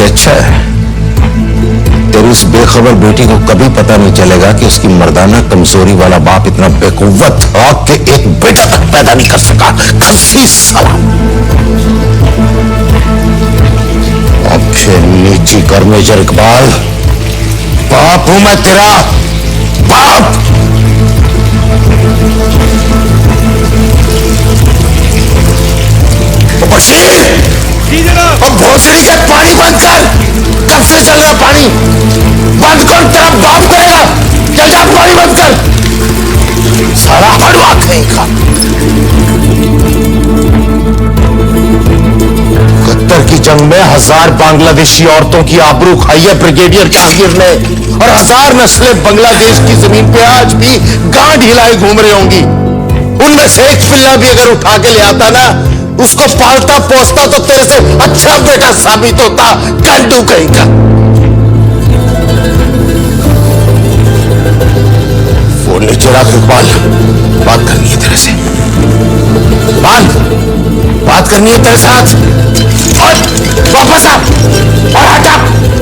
इससे अच्छा है तेरी उस बेखबर बेटी को कभी पता नहीं चलेगा कि उसकी मर्दाना कमजोरी वाला बाप इतना बेकुव्वत था कि एक बेटा तक पैदा नहीं कर सका। खस्सी साला। अब फिर नीची कर मेजर इकबाल, बाप हूं मैं तेरा, बाप। अब भोसड़ी के पानी बंद कर। कब से चल रहा पानी? बंद कर, तेरा बाप करेगा। चल जा, पानी बंद कर। सारा हड़वा कहेगा। कत्तर की जंग में 1000 बांग्लादेशी औरतों की आबरू खाई है ब्रिगेडियर जहांगीर ने, और 1000 नस्लें बांग्लादेश की जमीन पे आज भी गांड हिलाए घूम रही होंगी। उनमें से एक पिल्ला भी अगर उठा के ले आता ना, उसको पालता पोसता तो तेरे से अच्छा बेटा साबित होता। कंडू कहीं का। वो नीचे रख इकबाल, बात करनी है तेरे से। बात करनी है तेरे साथ। और वापस आ और हटा,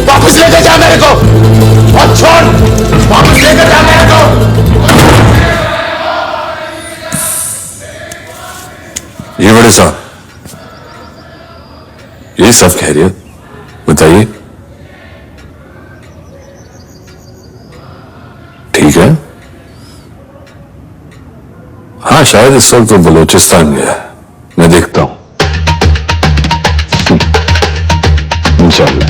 वापस लेकर जा मेरे को, और छोड़, वापस लेकर जा मेरे को। ये बड़े साहब, ये सब खैरियत? बताइए। ठीक है। हाँ, शायद इस वक्त तो बलूचिस्तान गया। मैं देखता हूं। इंशाअल्लाह।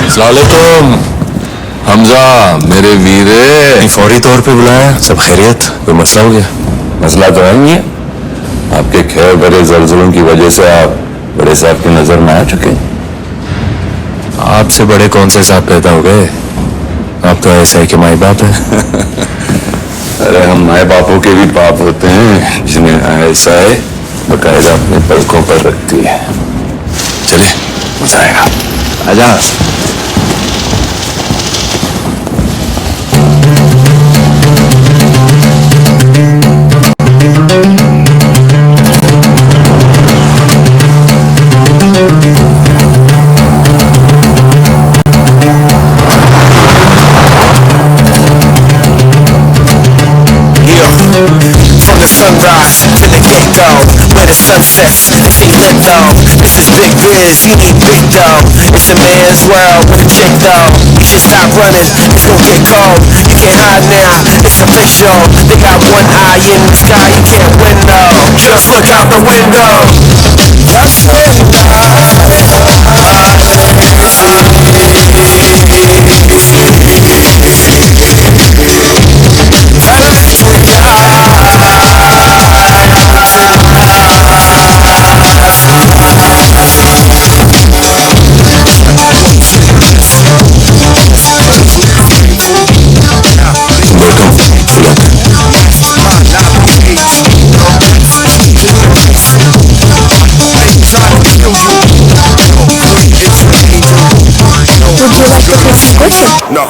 अस्सलामुअलैकुम हमजा मेरे वीरे। फौरी तौर पे बुलाया? सब खैरियत? कोई मसला हो गया? मसला तो नहीं है। आपके खैर बड़े ज़लज़लों की वजह से आप बड़े साहब की नजर में आ चुके हैं। आपसे बड़े कौन से साहब पैदा हो गए? आप तो ऐसा है कि माई बाप है। अरे हम माए बापों के भी बाप होते हैं, जिन्हें ऐसा है बकायदा अपने पलकों पर रखती है। चले, मजा आएगा। आजा। start to the get-go. Where the sun sets, can't let go. This is big biz, you need big dough. It's a man's world with a chick though. You should stop running, it's gonna get cold. You can't hide now, it's official. They got one eye in the sky, you can't win though. Just look out the window. Just Would you like to play some cricket? no.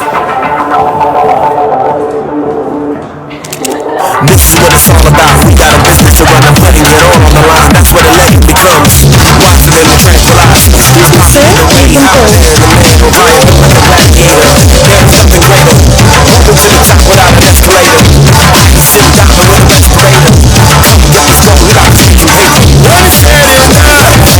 This is what it's all about. We got a business to run and putting it all on the line. That's where the legend becomes wiser than the tranquilizer. Sir, you can Out there, the man who rides the like a gladiator. There's something greater. Moving to the top without an escalator. Sitting down with a respirator. Something with this road without the refrigerator. What is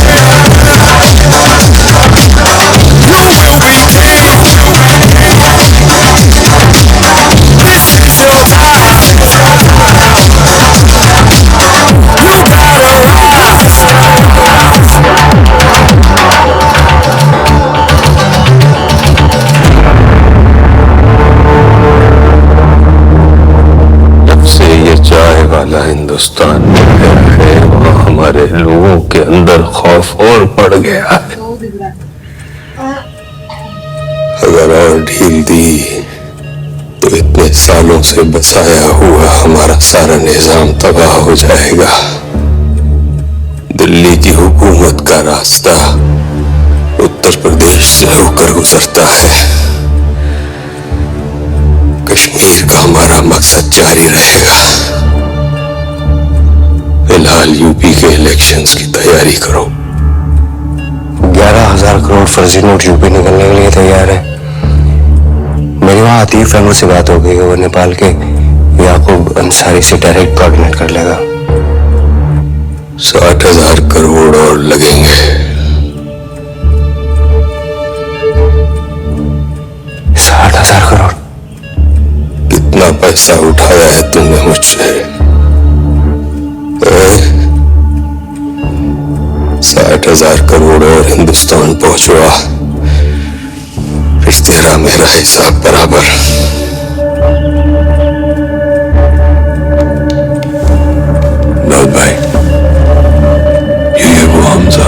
जब से ये चाय वाला हिंदुस्तान में आया है वहाँ हमारे लोगों के अंदर खौफ और बढ़ गया है। अगर और ढील दी तो इतने सालों से बसाया हुआ हमारा सारा निजाम तबाह हो जाएगा। दिल्ली की हुकूमत का रास्ता उत्तर प्रदेश से होकर गुजरता है। कश्मीर का हमारा मकसद जारी रहेगा। फिलहाल यूपी के इलेक्शंस की तैयारी करो। 11,000 करोड़ फर्जी नोट यूपी निकलने के लिए तैयार है। मेरी वहाँ आतिफ अहमद से बात हो गई है, वो नेपाल के याकूब अंसारी से डायरेक्ट कोऑर्डिनेट कर लेगा। 60,000 करोड़ और लगेंगे। 60,000 करोड़? कितना पैसा उठाया है तुमने मुझसे? 60,000 करोड़ और हिंदुस्तान पहुंचवा, फिर तेरा मेरा हिसाब बराबर। दाऊद भाई, ये वो हमजा।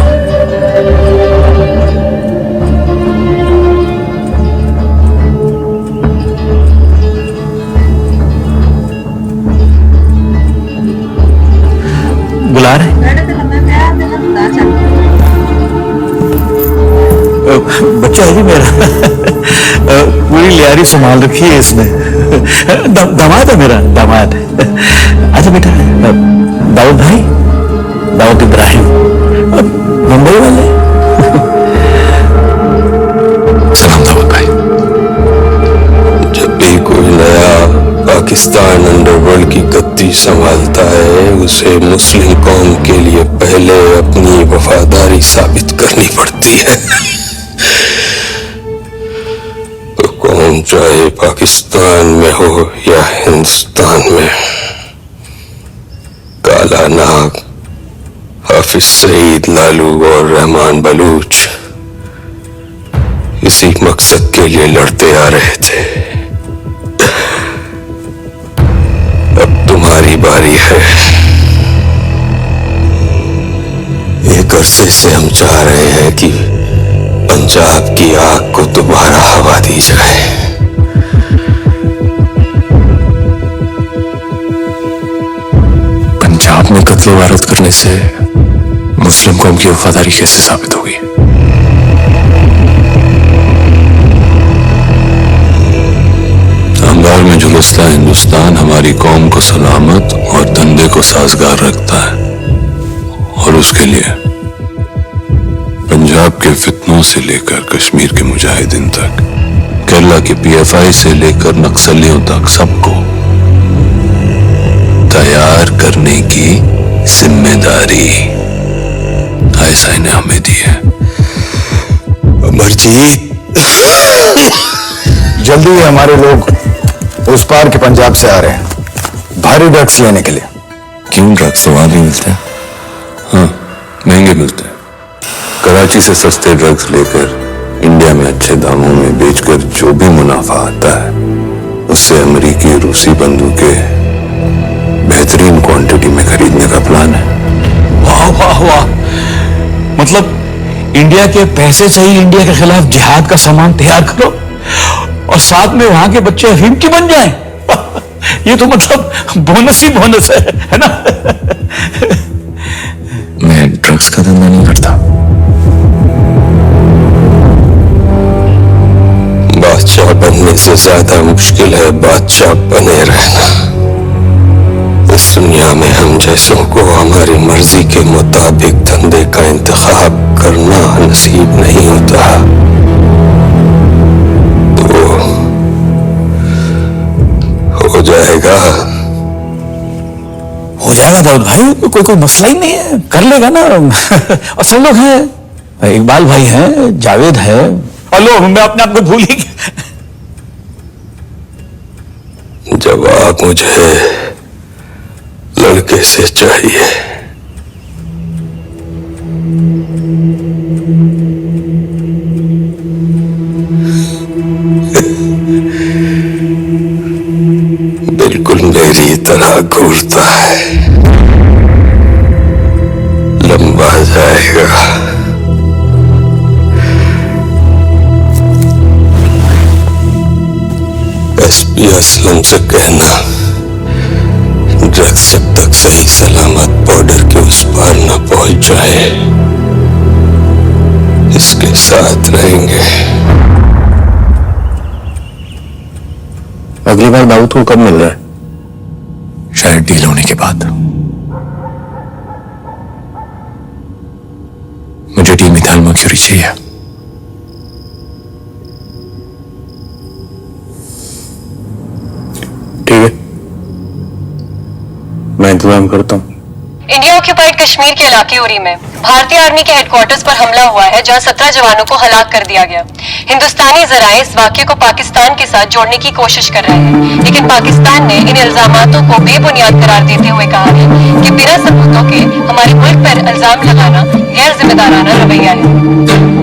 बुला रहे? बच्चा है जी मेरा। पूरी लियारी संभाल रखी है इसने। दामाद है मेरा, दामाद। अच्छा बेटा, दाऊद भाई, दाऊद इब्राहिम, मुंबई वाले। सलाम दाऊद भाई। जब भी कोई नया पाकिस्तान अंडरवर्ल्ड की गद्दी संभालता है उसे मुस्लिम कौम के लिए पहले अपनी वफादारी साबित करनी पड़ती है। तो कौम चाहे पाकिस्तान में हो या हिंदुस्तान में, काला नाग, हाफिज सईद, लालू और रहमान बलूच इसी मकसद के लिए लड़ते आ रहे थे। अब तुम्हारी बारी है। एक अरसे से हम चाह रहे हैं कि पंजाब की आग को दोबारा हवा दी जाए। पंजाब में कत्ल वारत करने से मुस्लिम कौम की वफादारी कैसे साबित होगी? अंबार में झुलसता हिंदुस्तान हमारी कौम को सलामत और धंधे को साजगार रखता है, और उसके लिए पंजाब के फितनों से लेकर कश्मीर के मुजाहिदीन तक, केरला के पीएफआई से लेकर नक्सलियों तक सबको तैयार करने की जिम्मेदारी आईएसआई ने हमें दी है। अमरजीत, जल्दी ही हमारे लोग उस पार के पंजाब से आ रहे हैं भारी ड्रग्स लेने के लिए। क्यों? ड्रग्स तो वहां भी मिलते हैं। हाँ, महंगे मिलते हैं। कराची से सस्ते ड्रग्स लेकर इंडिया में अच्छे दामों में बेचकर जो भी मुनाफा आता है उससे अमेरिकी रूसी बंदूकें बेहतरीन क्वांटिटी में खरीदने का प्लान है। वाह वाह वाह, मतलब इंडिया के पैसे से ही इंडिया के खिलाफ जिहाद का सामान तैयार करो और साथ में वहां के बच्चे अफीम की बन जाएं। ये तो मतलब बोनस ही बोनस है ना? मैं ड्रग्स का धंधा नहीं करता। बादशाह बनने से ज्यादा मुश्किल है बादशाह बने रहना। इस दुनिया में हम जैसों को हमारी मर्जी के मुताबिक धंधे का इंतखाब करना नसीब नहीं होता। तो हो जाएगा दाऊद भाई, कोई मसला ही नहीं है, कर लेगा ना। और सब लोग हैं, इकबाल भाई हैं, जावेद है, और लोग, मैं अपने आप को भूल ही गया। जवाब मुझे लड़के से चाहिए। बिल्कुल मेरी तरह घूरता है, लंबा जाएगा। एसपी असलम से कहना ड्रग्स जब तक सही सलामत बॉर्डर के उस पार न पहुंच जाए इसके साथ रहेंगे। अगली बार दाऊद को कब मिल रहा है? शायद डील होने के बाद। मुझे डी मिथाइल मर्क्यूरी चाहिए। ठीक है, मैं इंतजाम करता हूँ। इंडिया ऑक्यूपाइड कश्मीर के इलाके उरी में भारतीय आर्मी के हेडक्वार्टर्स पर हमला हुआ है जहां 17 जवानों को हलाक कर दिया गया। हिंदुस्तानी जराए इस वाक्य को पाकिस्तान के साथ जोड़ने की कोशिश कर रहे हैं, लेकिन पाकिस्तान ने इन इल्जामातों को बेबुनियाद करार देते हुए कहा है कि बिना सबूतों के हमारे मुल्क पर इल्जाम लगाना गैर जिम्मेदाराना रवैया है।